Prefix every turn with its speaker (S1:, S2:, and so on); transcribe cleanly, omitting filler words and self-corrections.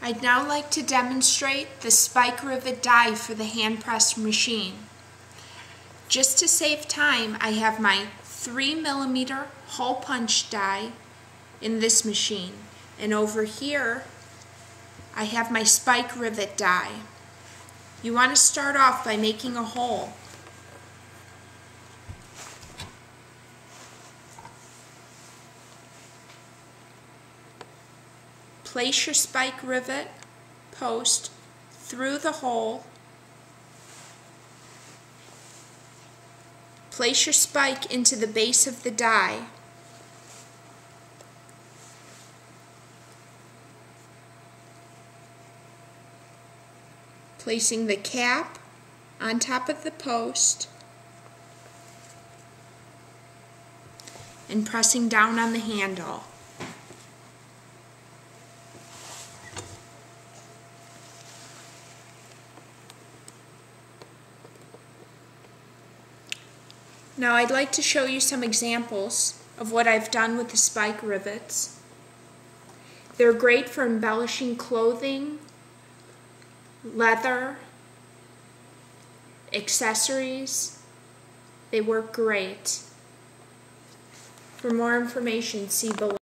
S1: I'd now like to demonstrate the Spike Rivet Die for the hand press machine. Just to save time, I have my 3mm hole punch die in this machine, and over here I have my Spike Rivet die. You want to start off by making a hole. Place your spike rivet post through the hole. Place your spike into the base of the die. Placing the cap on top of the post and pressing down on the handle. Now I'd like to show you some examples of what I've done with the spike rivets. They're great for embellishing clothing, leather, accessories. They work great. For more information, see below.